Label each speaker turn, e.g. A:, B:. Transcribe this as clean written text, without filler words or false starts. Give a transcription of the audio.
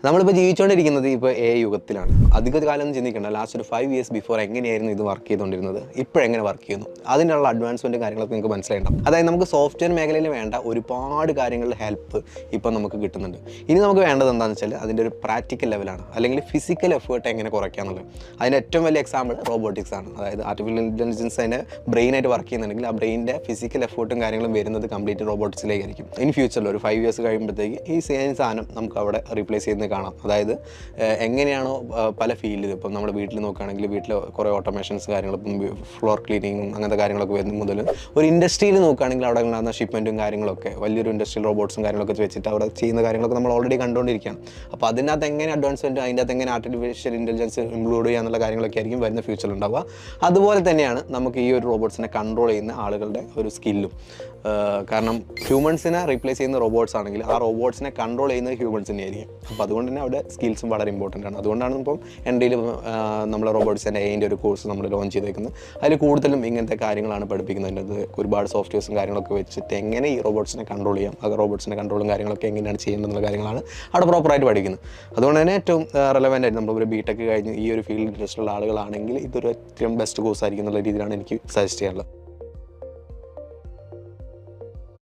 A: നമ്മളിപ്പോൾ ജീവിച്ചുകൊണ്ടിരിക്കുന്നത് ഇപ്പോൾ യുഗത്തിലാണ്. അധിക കാലം ചിന്തിക്കേണ്ട, ലാസ്റ്റ് ഒരു 5 years ബിഫോർ എങ്ങനെയായിരുന്നു ഇത് വർക്ക് ചെയ്തുകൊണ്ടിരുന്നത്, ഇപ്പോഴെങ്ങനെ വർക്ക് ചെയ്യുന്നു, അതിനുള്ള അഡ്വാൻസ്മെൻറ്റും കാര്യങ്ങളൊക്കെ നിങ്ങൾക്ക് മനസ്സിലായിട്ടുണ്ടാവും. അതായത് നമുക്ക് സോഫ്റ്റ്വെയർ മേഖലയിൽ വേണ്ട ഒരുപാട് കാര്യങ്ങളുടെ ഹെൽപ്പ് ഇപ്പോൾ നമുക്ക് കിട്ടുന്നുണ്ട്. ഇനി നമുക്ക് വേണ്ടത് എന്താണെന്ന് വെച്ചാൽ അതിൻ്റെ ഒരു പ്രാക്ടിക്കൽ ലെവലാണ്, അല്ലെങ്കിൽ ഫിസിക്കൽ എഫേർട്ട് എങ്ങനെ കുറയ്ക്കാന്നുള്ളത്. അതിൻ്റെ ഏറ്റവും വലിയ എക്സാമ്പിൾ റോബോട്ടിക്സ് ആണ്. അതായത് ആർട്ടിഫിഷ്യൽ ഇൻ്റലിജൻസ് അതിൻ്റെ ബ്രെയിനായിട്ട് വർക്ക് ചെയ്യുന്നുണ്ടെങ്കിൽ ആ ബ്രെയിനിൻ്റെ ഫിസിക്കൽ എഫേർട്ടും കാര്യങ്ങളും വരുന്നത് കംപ്ലീറ്റ് റോബോട്ടിക്സിലേക്കായിരിക്കും. ഇനി ഫ്യൂച്ചറിൽ ഒരു 5 years കഴിയുമ്പോഴത്തേക്ക് ഈ സെയിം സാധനം നമുക്ക് അവിടെ റീപ്ലേസ് ചെയ്യുന്നത് കാണാം. അതായത് എങ്ങനെയാണോ പല ഫീൽഡിൽ, ഇപ്പം നമ്മുടെ വീട്ടിൽ നോക്കുകയാണെങ്കിൽ വീട്ടിൽ കുറേ ഓട്ടോമേഷൻസ് കാര്യങ്ങൾ, ഇപ്പം ഫ്ലോർ ക്ലീനിങ്ങും അങ്ങനത്തെ കാര്യങ്ങളൊക്കെ വരുന്ന മുതൽ ഒരു ഇൻഡസ്ട്രിയിൽ നോക്കുകയാണെങ്കിൽ അവിടെ ഉണ്ടാകുന്ന ഷിപ്മെൻറ്റും കാര്യങ്ങളൊക്കെ വലിയൊരു ഇൻഡസ്ട്രിയൽ റോബോട്ട്സും കാര്യങ്ങളൊക്കെ വെച്ചിട്ട് അവിടെ ചെയ്യുന്ന കാര്യങ്ങളൊക്കെ നമ്മൾ ഓൾറെഡി കണ്ടുകൊണ്ടിരിക്കുകയാണ്. അപ്പോൾ അതിനകത്ത് എങ്ങനെ അഡ്വാൻസ്മെൻറ്റ്, അതിൻ്റെ അകത്ത് എങ്ങനെ ആർട്ടിഫിഷ്യൽ ഇൻ്റലിജൻസ് ഇൻക്ലൂഡ് ചെയ്യുക എന്നുള്ള കാര്യങ്ങളൊക്കെ ആയിരിക്കും വരുന്ന ഫ്യൂച്ചറിൽ ഉണ്ടാവുക. അതുപോലെ തന്നെയാണ് നമുക്ക് ഈ ഒരു റോബോട്ട്സിനെ കൺട്രോൾ ചെയ്യുന്ന ആളുകളുടെ ഒരു സ്കില്ലും. കാരണം ഹ്യൂമൻസിനെ റീപ്ലേസ് ചെയ്യുന്ന റോബോട്ട്സ് ആണെങ്കിൽ ആ റോബോട്ട്സിനെ കൺട്രോൾ ചെയ്യുന്നത് ഹ്യൂമൻസിനെ ആയിരിക്കും. അപ്പോൾ അതുകൊണ്ട് തന്നെ അവിടെ സ്കിൽസും വളരെ ഇമ്പോർട്ടൻ്റ് ആണ്. അതുകൊണ്ടാണ് ഇപ്പം എൻ്റെയിൽ നമ്മൾ റോബോട്ട്സിൻ്റെ അതിൻ്റെ ഒരു കോഴ്സ് നമ്മൾ ലോഞ്ച് ചെയ്തേക്കുന്നത്. അതിൽ കൂടുതലും ഇങ്ങനത്തെ കാര്യങ്ങളാണ് പഠിപ്പിക്കുന്നത്. ഒരുപാട് സോഫ്റ്റ്വെയർസും കാര്യങ്ങളൊക്കെ വെച്ചിട്ട് എങ്ങനെ ഈ റോബോട്ട്സിനെ കൺട്രോൾ ചെയ്യാം, ആ റോബോട്ട്സിൻ്റെ കൺട്രോളും കാര്യങ്ങളൊക്കെ എങ്ങനെയാണ് ചെയ്യുന്നതെന്നുള്ള കാര്യങ്ങളാണ് അവിടെ പ്രോപ്പറായിട്ട് പഠിക്കുന്നത്. അതുകൊണ്ട് തന്നെ ഏറ്റവും റെലവൻ്റ് ആയിട്ട് നമ്മളൊരു ബിടെക് കഴിഞ്ഞ് ഈ ഒരു ഫീൽഡിൽ ഇൻട്രസ്റ്റ് ഉള്ള ആളുകളാണെങ്കിൽ ഇതൊരു ഏറ്റവും ബെസ്റ്റ് കോഴ്സ് ആയിരിക്കും എന്നുള്ള രീതിയിലാണ് എനിക്ക് സജസ്റ്റ് ചെയ്യാനുള്ളത്.